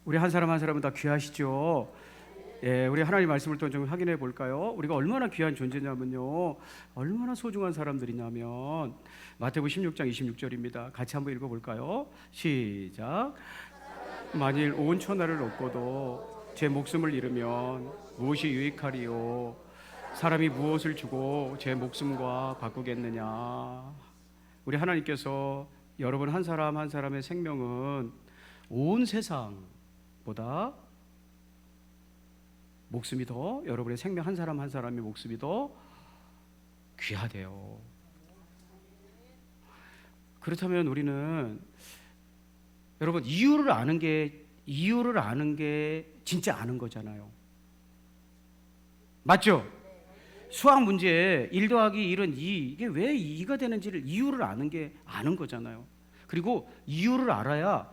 우리 한 사람 한 사람은 다 귀하시죠? 예, 우리 하나님 말씀을 또 좀 확인해 볼까요? 우리가 얼마나 귀한 존재냐면요, 얼마나 소중한 사람들이냐면 마태복음 16장 26절입니다. 같이 한번 읽어볼까요? 시작. 만일 온 천하를 얻고도 제 목숨을 잃으면 무엇이 유익하리요? 사람이 무엇을 주고 제 목숨과 바꾸겠느냐? 우리 하나님께서 여러분 한 사람 한 사람의 생명은 온 세상보다 목숨이 더, 여러분의 생명 한 사람 한 사람의 목숨이 더 귀하대요. 그렇다면 우리는 여러분 이유를 아는 게 진짜 아는 거잖아요. 맞죠? 수학 문제에 1 더하기 1은 2, 이게 왜 2가 되는지를 이유를 아는 게 아는 거잖아요. 그리고 이유를 알아야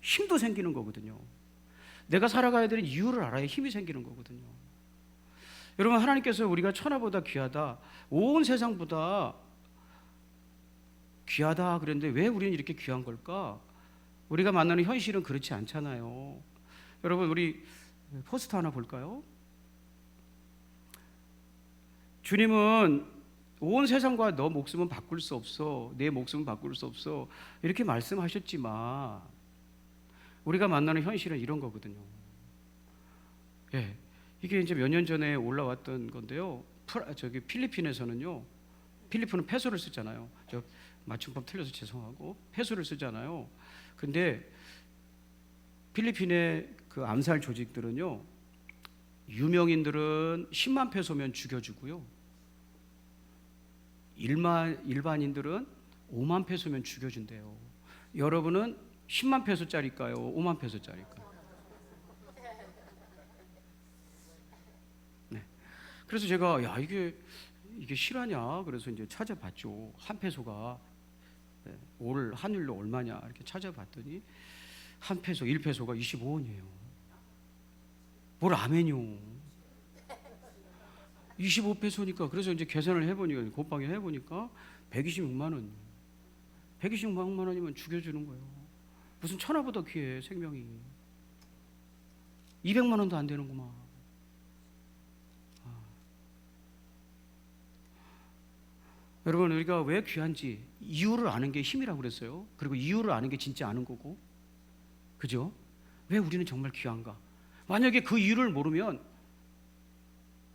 힘도 생기는 거거든요. 내가 살아가야 되는 이유를 알아야 힘이 생기는 거거든요. 여러분, 하나님께서 우리가 천하보다 귀하다, 온 세상보다 귀하다 그랬는데 왜 우리는 이렇게 귀한 걸까? 우리가 만나는 현실은 그렇지 않잖아요. 여러분, 우리 포스터 하나 볼까요? 주님은 온 세상과 너 목숨은 바꿀 수 없어, 내 목숨은 바꿀 수 없어, 이렇게 말씀하셨지만 우리가 만나는 현실은 이런 거거든요. 예, 이게 이제 몇 년 전에 올라왔던 건데요. 저기 필리핀에서는요, 필리핀은 페소를 쓰잖아요. 저 맞춤법 틀려서 죄송하고 페소를 쓰잖아요. 근데 필리핀의 그 암살 조직들은요, 유명인들은 10만 페소면 죽여주고요, 일반인들은 5만 페소면 죽여준대요. 여러분은 10만 페소짜리일까요? 5만 페소짜리일까요? 네. 그래서 제가 이게 실화냐? 그래서 이제 찾아봤죠. 한 페소가 올 환율로 얼마냐 이렇게 찾아봤더니 한 페소, 1페소가 25원이에요. 뭘 아멘요? 25페소니까 그래서 이제 계산을 해보니까 곱하기 해보니까 126만 원. 126만 원이면 죽여주는 거예요. 무슨 천하보다 귀해 생명이. 200만 원도 안 되는구만. 여러분, 우리가 왜 귀한지 이유를 아는 게 힘이라고 그랬어요. 그리고 이유를 아는 게 진짜 아는 거고, 그죠? 왜 우리는 정말 귀한가? 만약에 그 이유를 모르면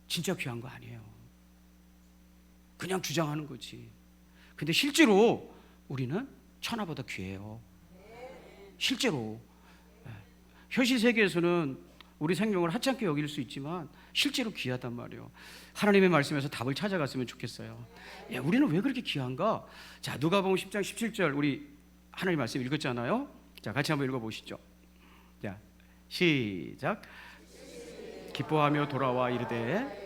진짜 귀한 거 아니에요. 그냥 주장하는 거지. 근데 실제로 우리는 천하보다 귀해요. 실제로. 현실 세계에서는 우리 생명을 하찮게 여길 수 있지만 실제로 귀하단 말이에요. 하나님의 말씀에서 답을 찾아갔으면 좋겠어요. 우리는 왜 그렇게 귀한가? 자, 누가복음 10장 17절 우리 하나님 말씀 읽었잖아요. 자, 같이 한번 읽어보시죠. 자, 시작. 기뻐하며 돌아와 이르되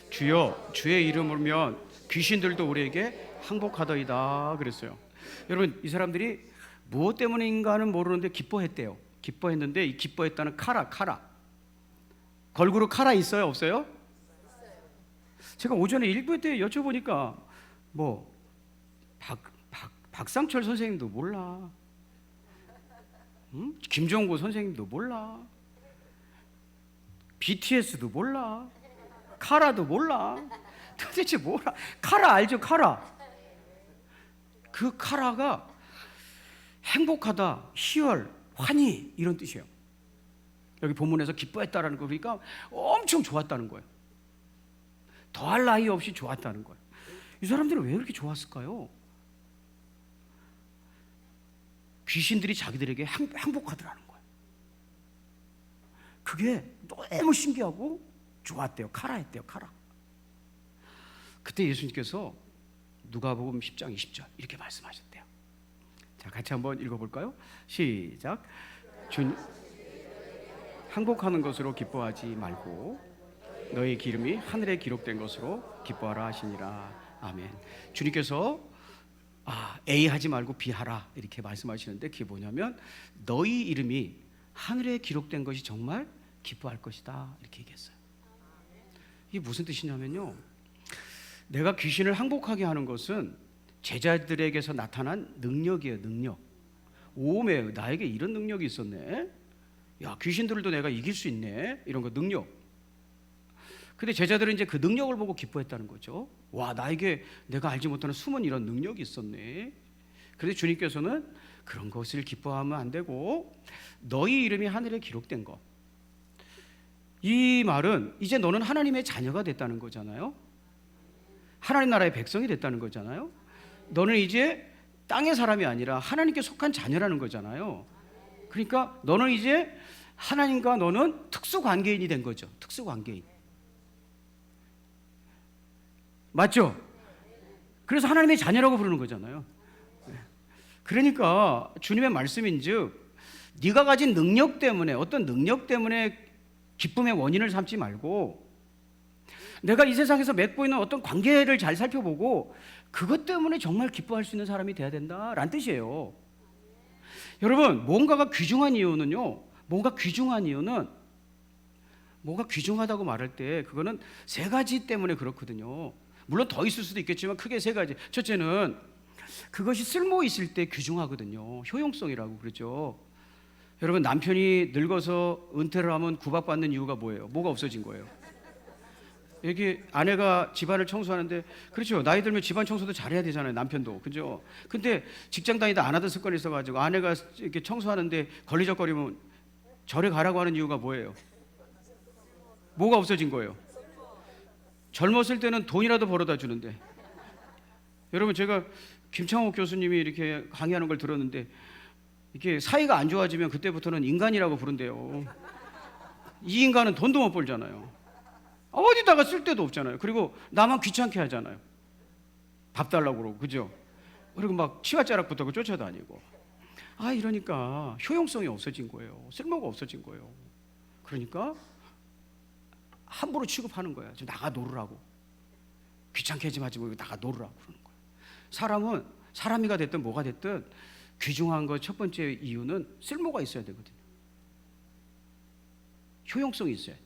주여 주의 이름으로면 귀신들도 우리에게 항복하더이다 그랬어요. 여러분, 이 사람들이 무엇 때문인가는 모르는데 기뻐했대요. 기뻐했는데 이 기뻐했다는 카라 걸그룹 카라 있어요? 없어요? 제가 오전에 일부 때 여쭤보니까 뭐 박상철 선생님도 몰라, 김종고 선생님도 몰라, BTS도 몰라, 카라도 몰라. 도대체 뭐라? 카라 알죠? 카라. 그 카라가 행복하다, 희열, 환희 이런 뜻이에요. 여기 본문에서 기뻐했다라는 거 그러니까 엄청 좋았다는 거예요. 더할 나위 없이 좋았다는 거예요. 이 사람들은 왜 그렇게 좋았을까요? 귀신들이 자기들에게 행복하더라는 거예요. 그게 너무 신기하고 좋았대요. 카라했대요. 카라. 그때 예수님께서 누가복음 10장 20절 이렇게 말씀하셨대요. 자, 같이 한번 읽어볼까요? 시작. 항복하는 것으로 기뻐하지 말고 너희 기름이 하늘에 기록된 것으로 기뻐하라 하시니라. 아멘. 주님께서 A 하지 말고 B 하라 이렇게 말씀하시는데 그게 뭐냐면 너희 이름이 하늘에 기록된 것이 정말 기뻐할 것이다 이렇게 얘기했어요. 이게 무슨 뜻이냐면요, 내가 귀신을 항복하게 하는 것은 제자들에게서 나타난 능력이에요. 능력. 오메, 나에게 이런 능력이 있었네. 야, 귀신들도 내가 이길 수 있네. 이런 거 능력. 근데 제자들은 이제 그 능력을 보고 기뻐했다는 거죠. 와, 나에게 내가 알지 못하는 숨은 이런 능력이 있었네. 그런데 주님께서는 그런 것을 기뻐하면 안 되고 너희 이름이 하늘에 기록된 것. 이 말은 이제 너는 하나님의 자녀가 됐다는 거잖아요. 하나님 나라의 백성이 됐다는 거잖아요. 너는 이제 땅의 사람이 아니라 하나님께 속한 자녀라는 거잖아요. 그러니까 너는 이제 하나님과 너는 특수관계인이 된 거죠. 특수관계인. 맞죠? 그래서 하나님의 자녀라고 부르는 거잖아요. 그러니까 주님의 말씀인즉 네가 가진 능력 때문에, 어떤 능력 때문에 기쁨의 원인을 삼지 말고 내가 이 세상에서 맺고 있는 어떤 관계를 잘 살펴보고 그것 때문에 정말 기뻐할 수 있는 사람이 돼야 된다라는 뜻이에요. 여러분, 뭔가가 귀중한 이유는요, 뭔가 귀중하다고 말할 때 그거는 세 가지 때문에 그렇거든요. 물론 더 있을 수도 있겠지만 크게 세 가지. 첫째는 그것이 쓸모 있을 때 귀중하거든요. 효용성이라고 그러죠. 여러분, 남편이 늙어서 은퇴를 하면 구박받는 이유가 뭐예요? 뭐가 없어진 거예요? 여기 아내가 집안을 청소하는데, 그렇죠, 나이 들면 집안 청소도 잘해야 되잖아요, 남편도. 그죠? 근데 직장 다니다 안 하던 습관이 있어가지고 아내가 이렇게 청소하는데 걸리적거리면 절에 가라고 하는 이유가 뭐예요? 뭐가 없어진 거예요? 젊었을 때는 돈이라도 벌어다 주는데. 여러분, 제가 김창옥 교수님이 이렇게 강의하는 걸 들었는데, 이렇게 사이가 안 좋아지면 그때부터는 인간이라고 부른대요. 이 인간은 돈도 못 벌잖아요. 어디다가 쓸 데도 없잖아요. 그리고 나만 귀찮게 하잖아요. 밥 달라고 그러고, 그죠? 그리고 막 치맛자락부터 쫓아다니고. 이러니까 효용성이 없어진 거예요. 쓸모가 없어진 거예요. 그러니까 함부로 취급하는 거야. 좀 나가 놀으라고. 귀찮게 하지 말고 나가 놀으라고 그러는 거예요. 사람은 사람이가 됐든 뭐가 됐든 귀중한 것 첫 번째 이유는 쓸모가 있어야 되거든요. 효용성이 있어야 돼.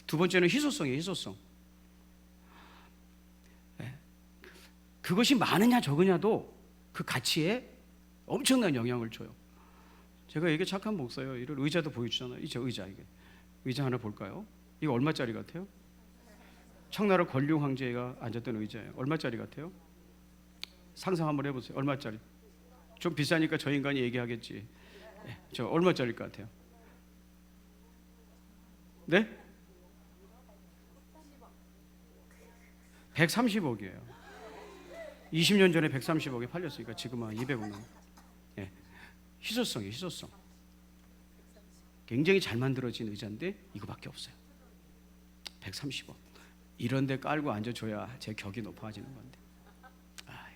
두 번째는 희소성이에요. 희소성. 그것이 많으냐 적으냐도 그 가치에 엄청난 영향을 줘요. 제가 이게 착한 목사예요. 이런 의자도 보여주잖아요. 이 저 의자, 이게 의자 하나 볼까요? 이거 얼마짜리 같아요? 청나라 권룡 황제가 앉았던 의자예요. 얼마짜리 같아요? 상상 한번 해보세요. 얼마짜리? 좀 비싸니까 저 인간이 얘기하겠지. 저 얼마짜리일 것 같아요? 네? 130억이에요. 20년 전에 130억에 팔렸으니까 지금은 200억 넘어. 희소성이에요. 희소성. 굉장히 잘 만들어진 의자인데 이거밖에 없어요. 130억. 이런 데 깔고 앉아줘야 제 격이 높아지는 건데.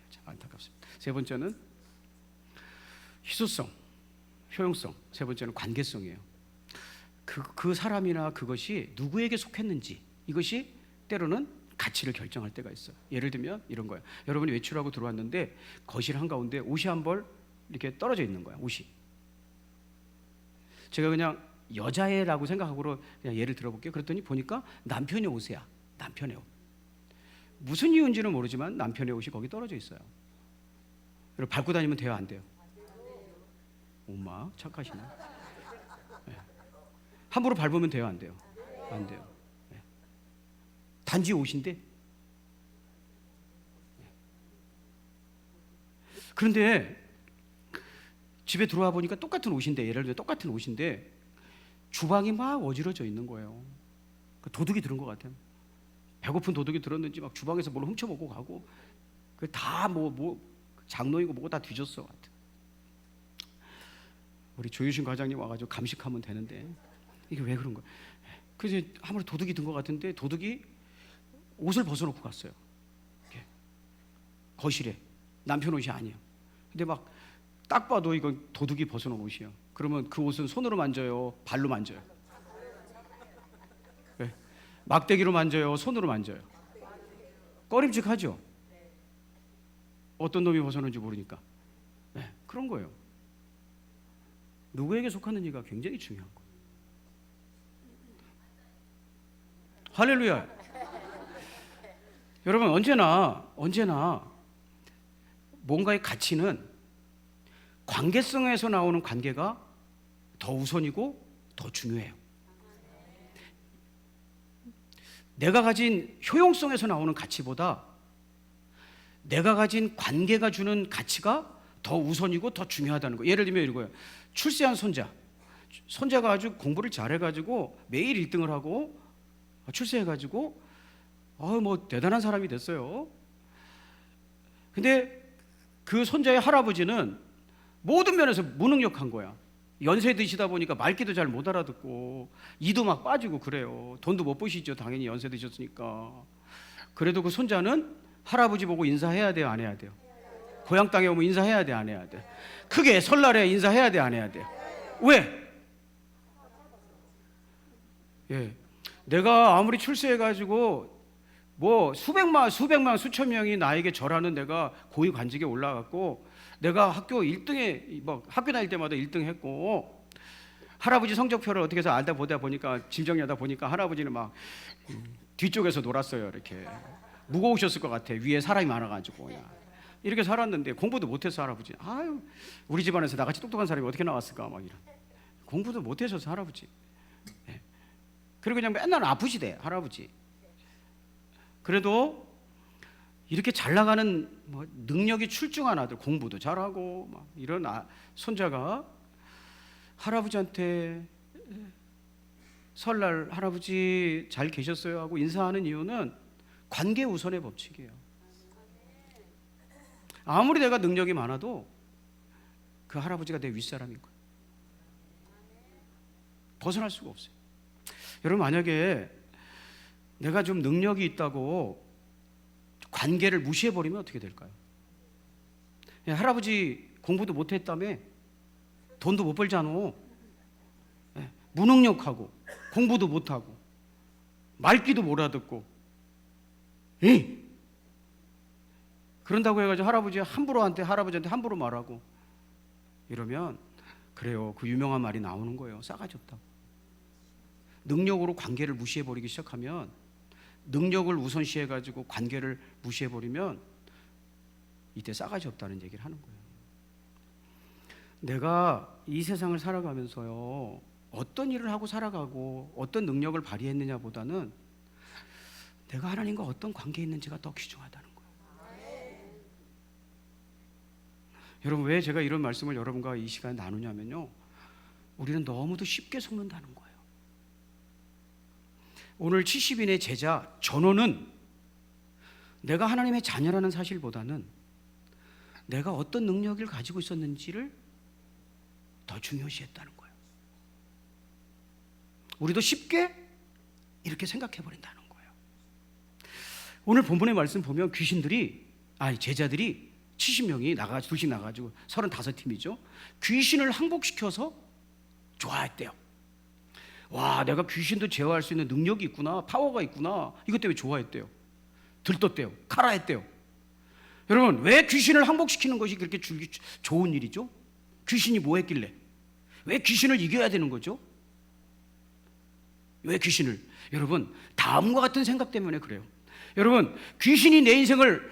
참 안타깝습니다. 세 번째는 희소성, 효용성. 세 번째는 관계성이에요. 그 사람이나 그것이 누구에게 속했는지, 이것이 때로는 가치를 결정할 때가 있어요. 예를 들면 이런 거예요. 여러분이 외출하고 들어왔는데 거실 한가운데 옷이 한 벌 이렇게 떨어져 있는 거야. 옷이. 제가 그냥 여자애라고 생각하고 그냥 예를 들어볼게요. 그랬더니 보니까 남편의 옷이야. 남편의 옷. 무슨 이유인지는 모르지만 남편의 옷이 거기 떨어져 있어요. 그리고 밟고 다니면 돼요, 안 돼요? 엄마 착하시네. 함부로 밟으면 돼요, 안 돼요? 안 돼요. 단지 옷인데. 그런데 집에 들어와 보니까 똑같은 옷인데, 예를 들어 똑같은 옷인데 주방이 막 어지러져 있는 거예요. 도둑이 들은 것 같아요. 배고픈 도둑이 들었는지 막 주방에서 뭘 훔쳐먹고 가고, 그 다 뭐 장로이고 뭐고 다 뒤졌어 같아. 우리 조유신 과장님 와가지고 감식하면 되는데 이게 왜 그런 거야? 그래서 아무래도 도둑이 든 것 같은데 도둑이 옷을 벗어놓고 갔어요. 이렇게. 거실에. 남편 옷이 아니에요. 근데 막 딱 봐도 이건 도둑이 벗어놓은 옷이에요. 그러면 그 옷은 손으로 만져요? 발로 만져요? 네. 막대기로 만져요? 손으로 만져요? 꺼림칙하죠? 어떤 놈이 벗어놓은지 모르니까. 네, 그런 거예요. 누구에게 속하는지가 굉장히 중요한 거예요. 할렐루야. 여러분, 언제나 뭔가의 가치는 관계성에서 나오는 관계가 더 우선이고 더 중요해요. 내가 가진 효용성에서 나오는 가치보다 내가 가진 관계가 주는 가치가 더 우선이고 더 중요하다는 거예요. 예를 들면 이거예요. 출세한 손자가 아주 공부를 잘해가지고 매일 1등을 하고 출세해가지고 뭐 대단한 사람이 됐어요. 근데 그 손자의 할아버지는 모든 면에서 무능력한 거야. 연세 드시다 보니까 말귀도 잘 못 알아듣고 이도 막 빠지고 그래요. 돈도 못 버시죠. 당연히 연세 드셨으니까. 그래도 그 손자는 할아버지 보고 인사해야 돼요, 안 해야 돼요? 고향 땅에 오면 인사해야 돼, 안 해야 돼? 크게 설날에 인사해야 돼, 안 해야 돼? 왜? 예, 내가 아무리 출세해가지고 뭐 수백만 수천 명이 나에게 절하는 내가 고위 관직에 올라갔고 내가 학교 1등에 뭐 학교 다닐 때마다 1등 했고 할아버지 성적표를 어떻게 해서 알다 보다 보니까 짐 정리하다 보니까 할아버지는 막 뒤쪽에서 놀았어요. 이렇게 무거우셨을 것 같아. 위에 사람이 많아가지고 이렇게 살았는데 공부도 못해서 할아버지 아유 우리 집안에서 나같이 똑똑한 사람이 어떻게 나왔을까 막 이런 공부도 못해서 할아버지 그리고 그냥 맨날 아프시대 할아버지. 그래도 이렇게 잘 나가는 뭐 능력이 출중한 아들 공부도 잘하고 막 이런 손자가 할아버지한테 설날 할아버지 잘 계셨어요 하고 인사하는 이유는 관계 우선의 법칙이에요. 아무리 내가 능력이 많아도 그 할아버지가 내 윗사람인 거예요. 벗어날 수가 없어요. 여러분 만약에 내가 좀 능력이 있다고 관계를 무시해버리면 어떻게 될까요? 할아버지 공부도 못했다며 돈도 못 벌잖아. 무능력하고 공부도 못하고 말귀도 못 알아듣고 그런다고 해가지고 할아버지한테 함부로 말하고 이러면 그래요. 그 유명한 말이 나오는 거예요. 싸가지 없다고. 능력으로 관계를 무시해버리기 시작하면 능력을 우선시해가지고 관계를 무시해버리면 이때 싸가지 없다는 얘기를 하는 거예요. 내가 이 세상을 살아가면서요 어떤 일을 하고 살아가고 어떤 능력을 발휘했느냐 보다는 내가 하나님과 어떤 관계에 있는지가 더 귀중하다는 거예요. 여러분 왜 제가 이런 말씀을 여러분과 이 시간에 나누냐면요 우리는 너무도 쉽게 속는다는 거예요. 오늘 70인의 제자 전원은 내가 하나님의 자녀라는 사실보다는 내가 어떤 능력을 가지고 있었는지를 더 중요시했다는 거예요. 우리도 쉽게 이렇게 생각해버린다는 거예요. 오늘 본문의 말씀 보면 제자들이 70명이 둘씩 나가지고 35팀이죠. 귀신을 항복시켜서 좋아했대요. 와, 내가 귀신도 제어할 수 있는 능력이 있구나, 파워가 있구나. 이것 때문에 좋아했대요. 들떴대요. 카라했대요. 여러분, 왜 귀신을 항복시키는 것이 그렇게 좋은 일이죠? 귀신이 뭐 했길래? 왜 귀신을 이겨야 되는 거죠? 왜 귀신을? 여러분, 다음과 같은 생각 때문에 그래요. 여러분, 귀신이 내 인생을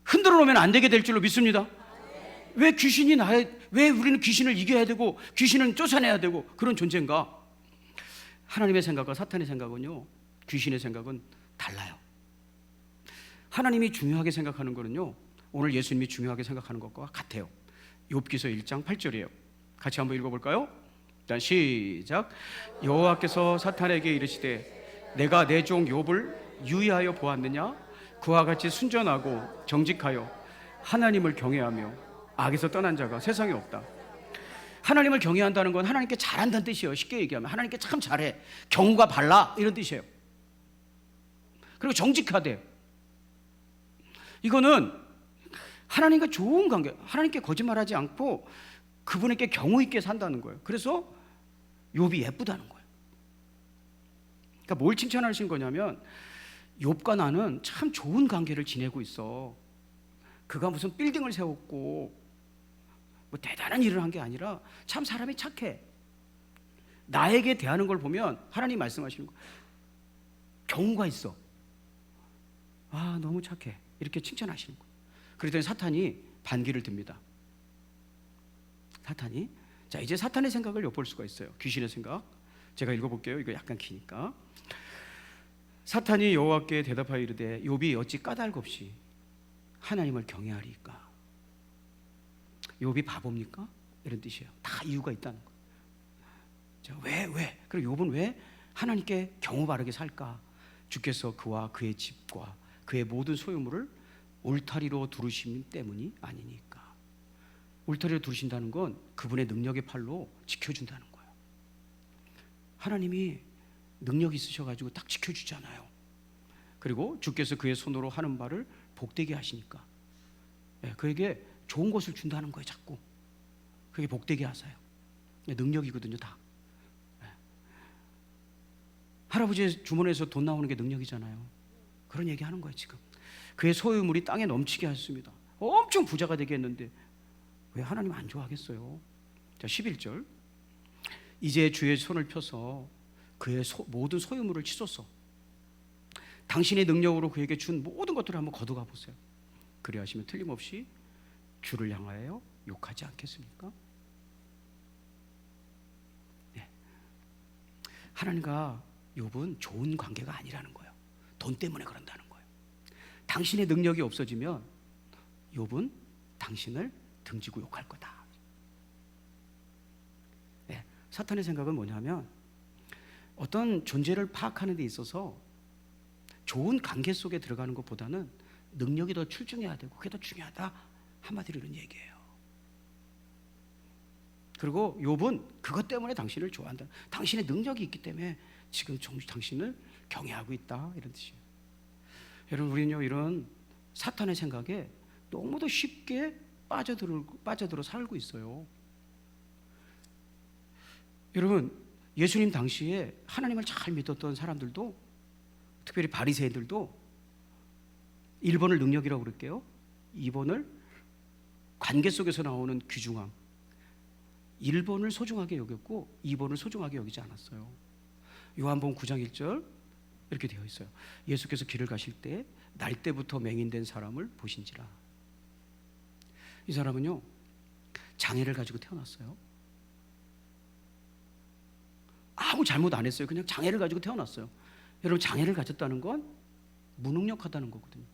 흔들어 놓으면 안 되게 될 줄로 믿습니다. 왜 우리는 귀신을 이겨야 되고 귀신은 쫓아내야 되고 그런 존재인가? 하나님의 생각과 사탄의 생각은요, 귀신의 생각은 달라요. 하나님이 중요하게 생각하는 거는요, 오늘 예수님이 중요하게 생각하는 것과 같아요. 욥기서 1장 8절이에요. 같이 한번 읽어볼까요? 일단 시작. 여호와께서 사탄에게 이르시되 내가 내 종 욥을 유의하여 보았느냐? 그와 같이 순전하고 정직하여 하나님을 경외하며 악에서 떠난 자가 세상에 없다. 하나님을 경외한다는 건 하나님께 잘한다는 뜻이에요. 쉽게 얘기하면 하나님께 참 잘해, 경우가 발라, 이런 뜻이에요. 그리고 정직하대. 이거는 하나님과 좋은 관계, 하나님께 거짓말하지 않고 그분에게 경우 있게 산다는 거예요. 그래서 욥이 예쁘다는 거예요. 그러니까 뭘 칭찬하신 거냐면 욥과 나는 참 좋은 관계를 지내고 있어. 그가 무슨 빌딩을 세웠고 뭐 대단한 일을 한 게 아니라 참 사람이 착해. 나에게 대하는 걸 보면 하나님 말씀하시는 거 경우가 있어. 아, 너무 착해. 이렇게 칭찬하시는 거예요. 그랬더니 사탄이 반기를 듭니다. 사탄이. 자, 이제 사탄의 생각을 엿볼 수가 있어요. 귀신의 생각. 제가 읽어볼게요. 이거 약간 기니까. 사탄이 여호와께 대답하여 이르되 욥이 어찌 까닭없이 하나님을 경외하리까? 욥이 바보입니까? 이런 뜻이에요. 다 이유가 있다는 거예요. 왜? 그리고 욥은 왜 하나님께 경우 바르게 살까? 주께서 그와 그의 집과 그의 모든 소유물을 울타리로 두르심 때문이 아니니까. 울타리로 두르신다는 건 그분의 능력의 팔로 지켜준다는 거예요. 하나님이 능력이 있으셔가지고 딱 지켜주잖아요. 그리고 주께서 그의 손으로 하는 바를 복되게 하시니까 그에게 좋은 것을 준다는 거예요. 자꾸 그게 복되게 하세요. 능력이거든요. 다. 할아버지의 주머니에서 돈 나오는 게 능력이잖아요. 그런 얘기 하는 거예요. 지금 그의 소유물이 땅에 넘치게 하셨습니다. 엄청 부자가 되게 했는데 왜 하나님 안 좋아하겠어요? 자, 11절. 이제 주의 손을 펴서 그의 모든 소유물을 치소서. 당신의 능력으로 그에게 준 모든 것들을 한번 거두가 보세요. 그리하시면 틀림없이 주를 향하여 욕하지 않겠습니까? 네. 하나님과 욥은 좋은 관계가 아니라는 거예요. 돈 때문에 그런다는 거예요. 당신의 능력이 없어지면 욥은 당신을 등지고 욕할 거다. 네. 사탄의 생각은 뭐냐면 어떤 존재를 파악하는 데 있어서 좋은 관계 속에 들어가는 것보다는 능력이 더 출중해야 되고 그게 더 중요하다. 한마디로 이런 얘기예요. 그리고 욥은 그것 때문에 당신을 좋아한다. 당신의 능력이 있기 때문에 지금 당신을 경외하고 있다. 이런 뜻이에요. 여러분, 우리는요 이런 사탄의 생각에 너무도 쉽게 빠져들어 살고 있어요. 여러분, 예수님 당시에 하나님을 잘 믿었던 사람들도, 특별히 바리새인들도 1번을 능력이라고 그럴게요. 2번을 관계 속에서 나오는 귀중함. 1번을 소중하게 여겼고 2번을 소중하게 여기지 않았어요. 요한복음 9장 1절 이렇게 되어 있어요. 예수께서 길을 가실 때 날때부터 맹인된 사람을 보신지라. 이 사람은요 장애를 가지고 태어났어요. 아무 잘못 안 했어요. 그냥 장애를 가지고 태어났어요. 여러분, 장애를 가졌다는 건 무능력하다는 거거든요.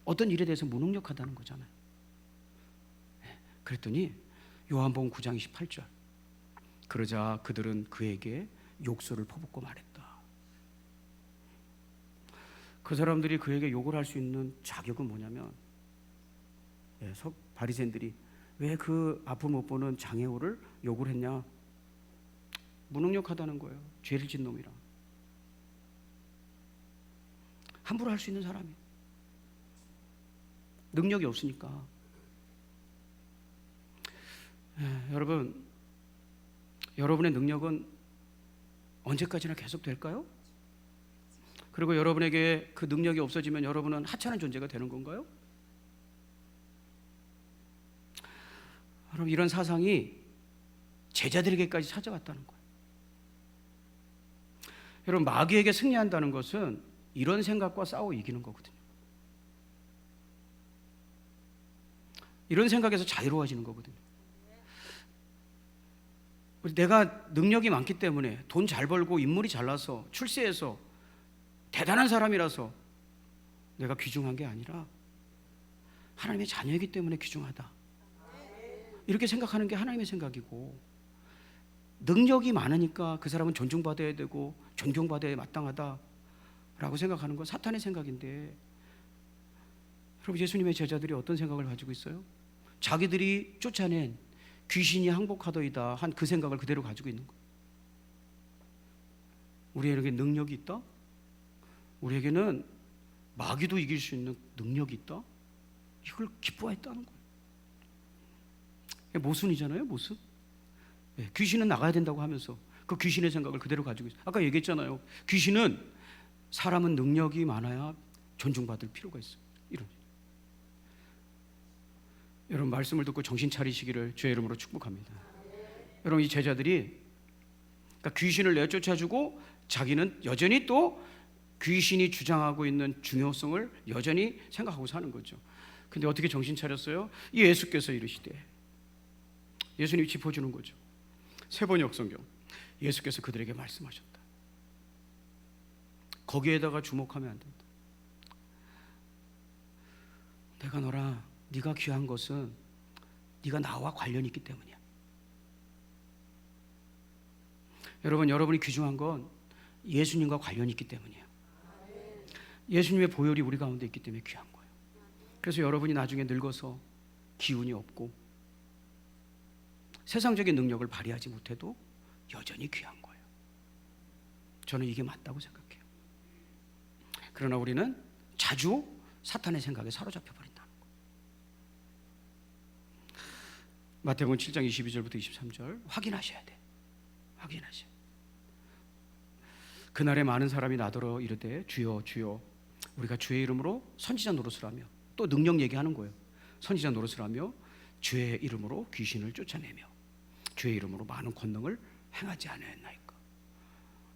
어떤 일에 대해서 무능력하다는 거잖아요. 그랬더니 요한복음 9장 28절. 그러자 그들은 그에게 욕설을 퍼붓고 말했다. 그 사람들이 그에게 욕을 할 수 있는 자격은 뭐냐면, 바리새인들이 왜 그 앞을 못 보는 장애우를 욕을 했냐? 무능력하다는 거예요. 죄를 짓는 놈이라. 함부로 할 수 있는 사람이 능력이 없으니까. 여러분, 여러분의 능력은 언제까지나 계속 될까요? 그리고 여러분에게 그 능력이 없어지면 여러분은 하찮은 존재가 되는 건가요? 여러분, 이런 사상이 제자들에게까지 찾아왔다는 거예요. 여러분, 마귀에게 승리한다는 것은 이런 생각과 싸워 이기는 거거든요. 이런 생각에서 자유로워지는 거거든요. 내가 능력이 많기 때문에 돈 잘 벌고 인물이 잘나서 출세해서 대단한 사람이라서 내가 귀중한 게 아니라 하나님의 자녀이기 때문에 귀중하다. 이렇게 생각하는 게 하나님의 생각이고, 능력이 많으니까 그 사람은 존중받아야 되고 존경받아야 마땅하다라고 생각하는 건 사탄의 생각인데, 여러분, 예수님의 제자들이 어떤 생각을 가지고 있어요? 자기들이 쫓아낸 귀신이 항복하더이다 한 그 생각을 그대로 가지고 있는 거예요. 우리에게 능력이 있다? 우리에게는 마귀도 이길 수 있는 능력이 있다? 이걸 기뻐했다는 거예요. 모순이잖아요, 모순. 귀신은 나가야 된다고 하면서 그 귀신의 생각을 그대로 가지고 있어요. 아까 얘기했잖아요. 귀신은 사람은 능력이 많아야 존중받을 필요가 있어요. 이런. 여러분, 말씀을 듣고 정신 차리시기를 주의 이름으로 축복합니다. 여러분, 이 제자들이 그러니까 귀신을 내쫓아주고 자기는 여전히 또 귀신이 주장하고 있는 중요성을 여전히 생각하고 사는 거죠. 근데 어떻게 정신 차렸어요? 예수께서 이르시되, 예수님이 짚어주는 거죠. 세번역 성경 예수께서 그들에게 말씀하셨다. 거기에다가 주목하면 안 된다. 내가 네가 귀한 것은 네가 나와 관련이 있기 때문이야. 여러분, 여러분이 귀중한 건 예수님과 관련이 있기 때문이에요. 예수님의 보혈이 우리 가운데 있기 때문에 귀한 거예요. 그래서 여러분이 나중에 늙어서 기운이 없고 세상적인 능력을 발휘하지 못해도 여전히 귀한 거예요. 저는 이게 맞다고 생각해요. 그러나 우리는 자주 사탄의 생각에 사로잡혀 버린다는 거예요. 마태복음 7장 22절부터 23절 확인하셔야 돼. 확인하셔야 돼. 그날에 많은 사람이 나더러 이르되 주여 주여 우리가 주의 이름으로 선지자 노릇을 하며, 또 능력 얘기하는 거예요. 선지자 노릇을 하며 주의 이름으로 귀신을 쫓아내며 주의 이름으로 많은 권능을 행하지 않았나이까.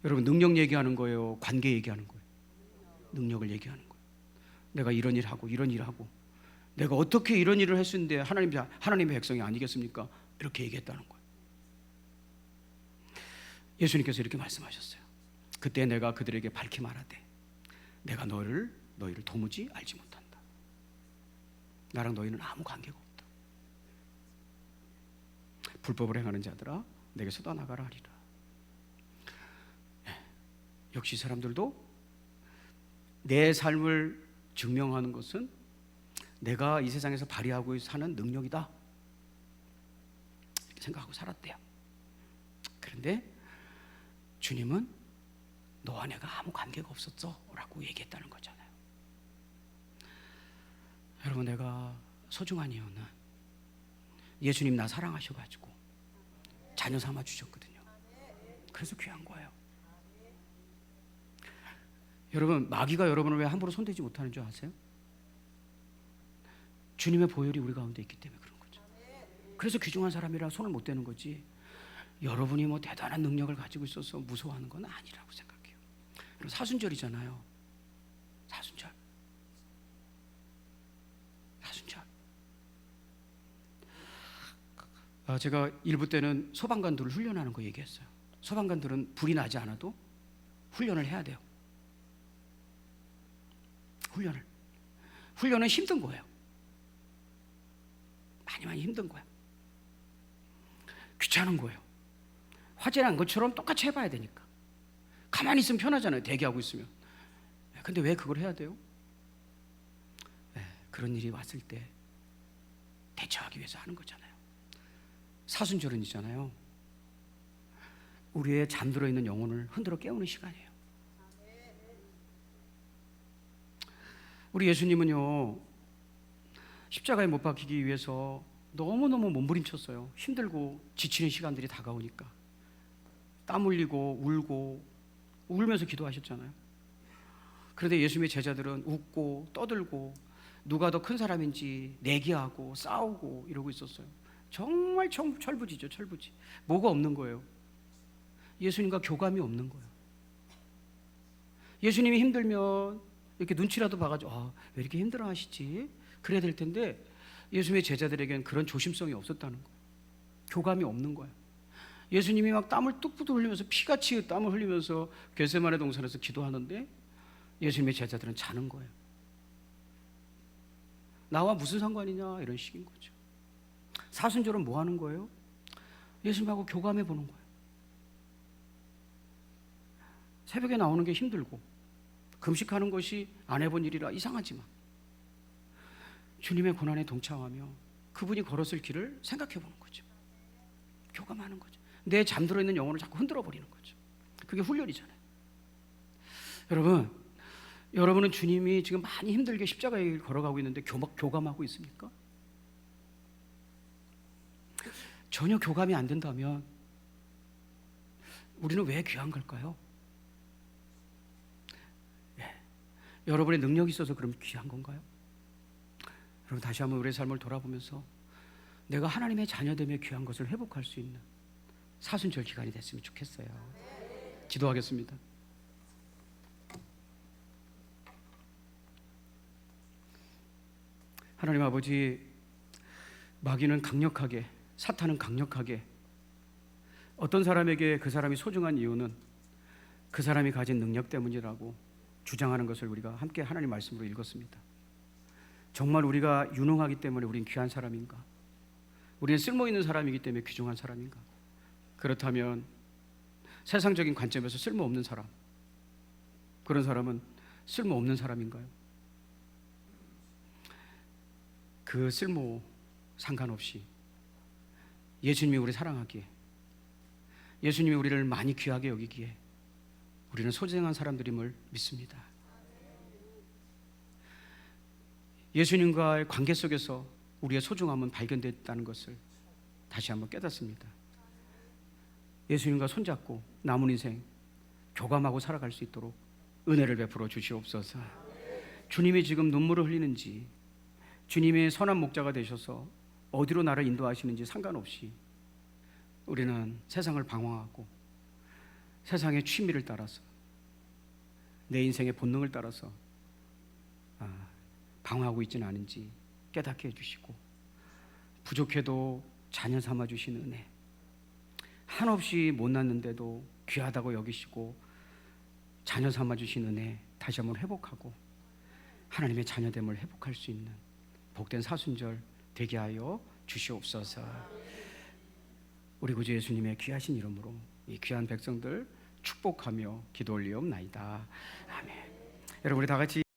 여러분, 능력 얘기하는 거예요? 관계 얘기하는 거예요? 능력을 얘기하는 거예요. 내가 이런 일 하고 이런 일 하고 내가 어떻게 이런 일을 했는데 하나님의 백성이 아니겠습니까? 이렇게 얘기했다는 거예요. 예수님께서 이렇게 말씀하셨어요. 그때 내가 그들에게 밝히 말하되 내가 너희를 도무지 알지 못한다. 나랑 너희는 아무 관계가 없다. 불법을 행하는 자들아 내게서 떠나가라 하리라. 역시 사람들도 내 삶을 증명하는 것은 내가 이 세상에서 발휘하고 사는 능력이다 이렇게 생각하고 살았대요. 그런데 주님은 너와 내가 아무 관계가 없었어 라고 얘기했다는 거잖아요. 여러분, 내가 소중한 이유는 예수님 나 사랑하셔가지고 자녀 삼아 주셨거든요. 그래서 귀한 거예요. 여러분, 마귀가 여러분을 왜 함부로 손대지 못하는 줄 아세요? 주님의 보혈이 우리 가운데 있기 때문에 그런 거죠. 그래서 귀중한 사람이라 손을 못 대는 거지, 여러분이 뭐 대단한 능력을 가지고 있어서 무서워하는 건 아니라고 생각해요. 그럼 사순절이잖아요. 사순절. 제가 일부 때는 소방관들을 훈련하는 거 얘기했어요. 소방관들은 불이 나지 않아도 훈련을 해야 돼요. 훈련은 힘든 거예요. 많이 힘든 거야. 귀찮은 거예요. 화재 난 것처럼 똑같이 해봐야 되니까. 가만히 있으면 편하잖아요. 대기하고 있으면. 근데 왜 그걸 해야 돼요? 그런 일이 왔을 때 대처하기 위해서 하는 거잖아요. 사순절은 있잖아요. 우리의 잠들어 있는 영혼을 흔들어 깨우는 시간이에요. 우리 예수님은요, 십자가에 못 박히기 위해서 너무너무 몸부림쳤어요. 힘들고 지치는 시간들이 다가오니까 땀 흘리고 울고 울면서 기도하셨잖아요. 그런데 예수님의 제자들은 웃고 떠들고 누가 더 큰 사람인지 내기하고 싸우고 이러고 있었어요. 정말 철부지죠. 철부지. 뭐가 없는 거예요? 예수님과 교감이 없는 거예요. 예수님이 힘들면 이렇게 눈치라도 봐가지고 왜 이렇게 힘들어 하시지? 그래야 될 텐데 예수님의 제자들에게는 그런 조심성이 없었다는 거예요. 교감이 없는 거예요. 예수님이 막 땀을 뚝뚝 흘리면서 피같이 땀을 흘리면서 겟세마네 동산에서 기도하는데 예수님의 제자들은 자는 거예요. 나와 무슨 상관이냐 이런 식인 거죠. 사순절은 뭐 하는 거예요? 예수님하고 교감해 보는 거예요. 새벽에 나오는 게 힘들고 금식하는 것이 안 해본 일이라 이상하지만 주님의 고난에 동참하며 그분이 걸었을 길을 생각해 보는 거죠. 교감하는 거죠. 내 잠들어 있는 영혼을 자꾸 흔들어 버리는 거죠. 그게 훈련이잖아요. 여러분은 주님이 지금 많이 힘들게 십자가의 길 걸어가고 있는데 교감하고 있습니까? 전혀 교감이 안 된다면 우리는 왜 귀한 걸까요? 여러분의 능력이 있어서 그럼 귀한 건가요? 여러분, 다시 한번 우리의 삶을 돌아보면서 내가 하나님의 자녀되며 귀한 것을 회복할 수 있는 사순절 기간이 됐으면 좋겠어요. 기도하겠습니다. 하나님 아버지, 마귀는 강력하게, 사탄은 강력하게 어떤 사람에게 그 사람이 소중한 이유는 그 사람이 가진 능력 때문이라고 주장하는 것을 우리가 함께 하나님 말씀으로 읽었습니다. 정말 우리가 유능하기 때문에 우린 귀한 사람인가? 우리는 쓸모있는 사람이기 때문에 귀중한 사람인가? 그렇다면 세상적인 관점에서 쓸모없는 사람, 그런 사람은 쓸모없는 사람인가요? 그 쓸모 상관없이 예수님이 우리 사랑하기에, 예수님이 우리를 많이 귀하게 여기기에 우리는 소중한 사람들임을 믿습니다. 예수님과의 관계 속에서 우리의 소중함은 발견됐다는 것을 다시 한번 깨닫습니다. 예수님과 손잡고 남은 인생 교감하고 살아갈 수 있도록 은혜를 베풀어 주시옵소서. 주님이 지금 눈물을 흘리는지, 주님의 선한 목자가 되셔서 어디로 나를 인도하시는지 상관없이 우리는 세상을 방황하고 세상의 취미를 따라서, 내 인생의 본능을 따라서 방황하고 있지는 않은지 깨닫게 해주시고, 부족해도 자녀 삼아 주시는 은혜, 한없이 못났는데도 귀하다고 여기시고 자녀 삼아 주신 은혜 다시 한번 회복하고 하나님의 자녀됨을 회복할 수 있는 복된 사순절 되게 하여 주시옵소서. 우리 구주 예수님의 귀하신 이름으로 이 귀한 백성들 축복하며 기도 올리옵나이다. 아멘. 여러분, 우리 다 같이